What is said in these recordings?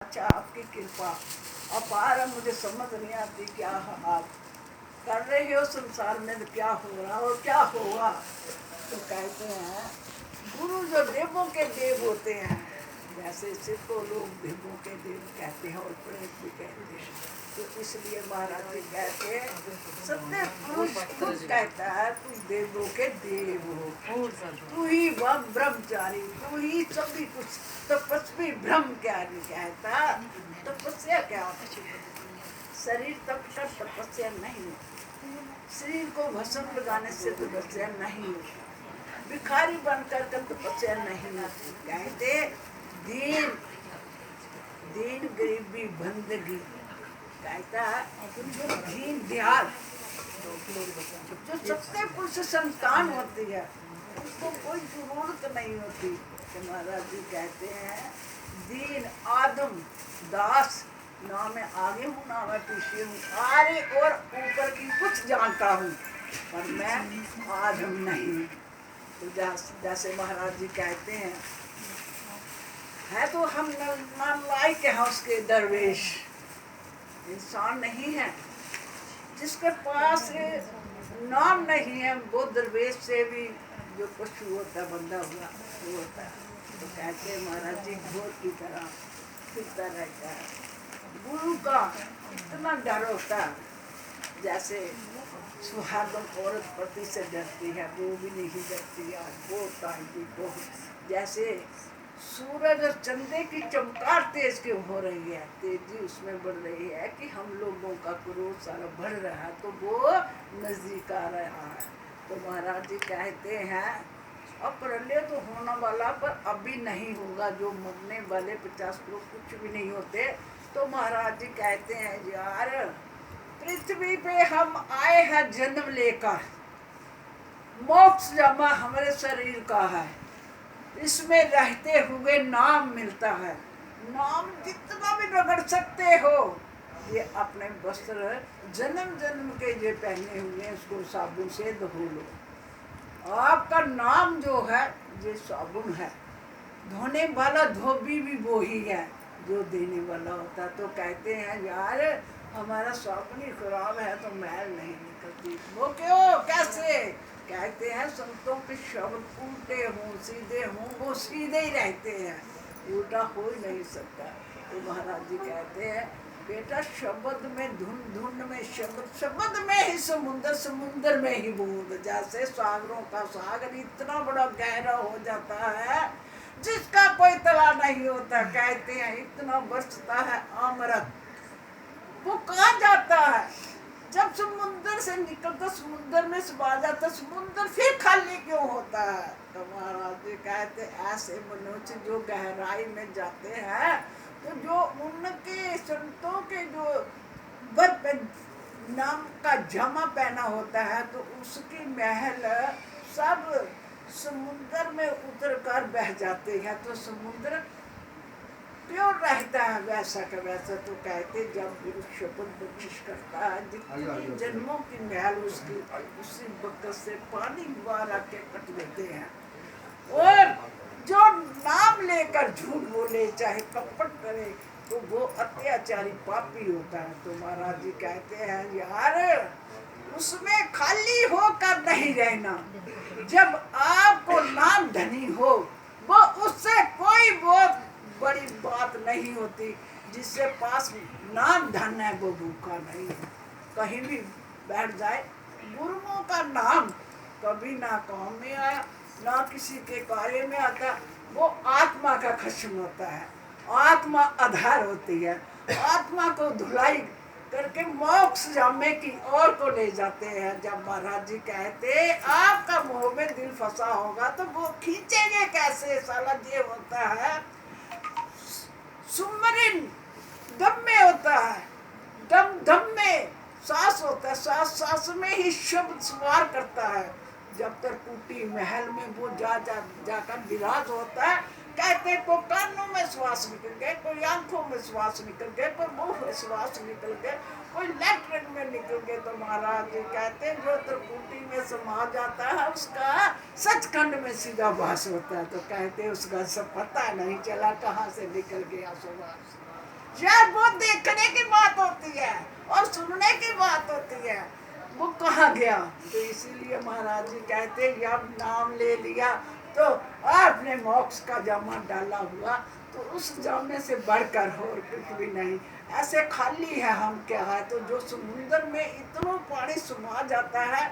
अच्छा आपकी कृपा अपार है, मुझे समझ नहीं आती क्या आप कर रहे हो संसार में, क्या हो रहा और क्या होगा। तो कहते हैं गुरु जो देवों के देव होते हैं, जैसे सिर्फ को लोग देवों के देव कहते हैं और प्रेत भी कहते हैं। तो इसलिए महाराज जी कहते हैं सत्य पुरुष खुद कहता है तू देवों के देव हो, तू ही वह ब्रह्मचारी, तू ही सभी कुछ। तपस्वी ब्रह्म क्या नहीं कहता, तपस्या क्या होती है? शरीर तप कर तपस्या नहीं होती, शरीर को भस्म लगाने से तपस्या नहीं होती, भिखारी बनकर कर तपस्या नहीं होती। कहते दीन दीन गरीबी बंदगी, कहता जो दीन दयाल जो सत्य पुरुष संतान होती है उसको कोई जरूरत नहीं होती। तो महाराज जी कहते हैं दीन आदम दास, ना मैं आगे हूँ ना मैं पीछे हूँ, आगे और ऊपर की कुछ जानता हूँ पर मैं आदम नहीं। तो जैसे महाराज जी कहते हैं है तो हम नालायक हैं उसके दरवेश, इंसान नहीं है। जिसके पास नाम नहीं है वो दरवेश से भी जो पशु होता है बंधा हुआ वो होता है। तो कहते हैं महाराज जी घोर की तरह फिरता रहता है, गुरु का इतना डर होता है। जैसे सुहागन औरत पति से डरती है वो भी नहीं डरती है, बहुत टाइम को जैसे सूरज और चंदे की चमकार तेज क्यों हो रही है, तेजी उसमें बढ़ रही है कि हम लोगों का क्रोध सारा बढ़ रहा है तो वो नजदीक आ रहा है। तो महाराज जी कहते हैं अब प्रलय तो होने वाला पर अभी नहीं होगा, जो मरने वाले 50 लोग कुछ भी नहीं होते। तो महाराज जी कहते हैं यार पृथ्वी पे हम आए हैं जन्म लेकर, मोक्ष जमा हमारे शरीर का है, इसमें रहते हुए नाम मिलता है। नाम जितना भी रगड़ सकते हो, ये अपने वस्त्र जन्म जन्म के ये पहने हुए हैं उसको साबुन से धो लो। आपका नाम जो है ये साबुन है, धोने वाला धोबी भी वो ही है जो देने वाला होता। तो कहते हैं यार हमारा साबुन ही खराब है तो मैल नहीं निकलती। वो क्यों कैसे? कहते हैं संतों के शब्द उल्टे हों सीधे हों वो सीधे ही रहते हैं, उल्टा हो ही नहीं सकता। तो महाराज जी कहते हैं बेटा शब्द में धुन धुन में शब्द, शब्द में ही समुंदर, समुंदर में ही बूंद। जैसे सागरों का सागर इतना बड़ा गहरा हो जाता है जिसका कोई तला नहीं होता। कहते हैं इतना बरसता है अमृत, वो कहाँ जाता है? जब समुंदर से निकलता समुंदर में समा जाता, समुंदर फिर खाली क्यों होता है? तो महाराज जी कहते ऐसे मनुष्य जो गहराई में जाते हैं तो जो उनके संतों के जो वर नाम का जमा पहना होता है तो उसकी महल सब समुंदर में उतर कर बह जाते हैं। तो समुद्र प्योर रहता है वैसा का वैसा। तो कहते जब गुरु शपथ बख्शिश करता है जितनी जन्मों की महल उसकी उसी वक्त से पानी बार आके कट देते हैं। और जो नाम लेकर झूठ बोले चाहे कपट करे तो वो अत्याचारी पापी होता है। तो महाराज जी कहते हैं यार उसमें खाली होकर नहीं रहना। जब आपको नाम धनी हो वो उससे कोई बहुत बड़ी बात नहीं होती। जिससे पास नाम धन है वो भूखा नहीं है, कहीं भी बैठ जाए। गुरुओं का नाम कभी ना काम में आया ना किसी के कार्य में आता, वो आत्मा का खश्म होता है, आत्मा आधार होती है। आत्मा को धुलाई करके मोक्ष जामे की ओर को ले जाते हैं। जब महाराज जी कहते आपका मोह में दिल फंसा होगा तो वो खींचेंगे कैसे? साला ये होता है सुमरिन दम में होता है, दम दम में सांस होता है, सांस सांस में ही शब्द सवार करता है। जब तक टूटी महल में वो जाकर विराज होता है। कहते को कानों में श्वास निकल गए, कोई आंखों में श्वास निकल गए, कोई मुंह में श्वास निकल गए, कोई लैट्रिन में निकल गए। तो महाराज जी कहते जो त्रिपुटी में समा जाता है उसका सचखंड में सीधा वास होता है। तो कहते उसका सब पता नहीं चला कहाँ से निकल गया सुवास। शायद वो देखने की बात होती है और सुनने की बात होती है, वो कहाँ गया। तो इसीलिए महाराज जी कहते जब नाम ले लिया तो आपने मोक्ष का जामा डाला हुआ, तो उस जामे से बढ़कर और कुछ भी नहीं। ऐसे खाली है हम क्या है, तो जो समुद्र में इतना पानी सुमा जाता है,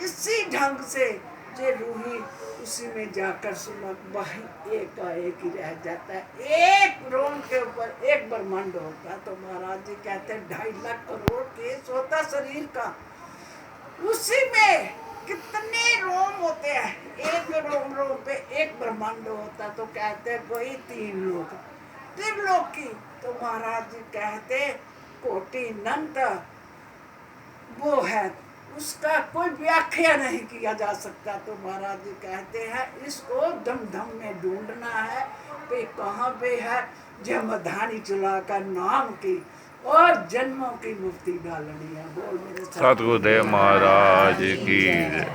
इसी ढंग से जे रूही उसी में जाकर सुलग वही एक का एक ही रह जाता है। एक रोम के ऊपर एक ब्रह्मांड होता है। तो महाराज जी कहते हैं 2.5 लाख करोड़ केस होता शरीर का, उसी में कितने रोम होते हैं, एक रोम पे एक ब्रह्मांड होता। तो कहते हैं कोई 3 लोक, त्रिलोक की। तो महाराज जी कहते कोटि अनंत वो है, उसका कोई व्याख्या नहीं किया जा सकता। तो महाराज जी कहते हैं इसको दम दम में ढूंढना है पे कहाँ पे है, जमधानी चलाकर नाम की और जन्मों की मुक्ति डालनी है। बोल मेरे सतगुरुदेव महाराज की जय।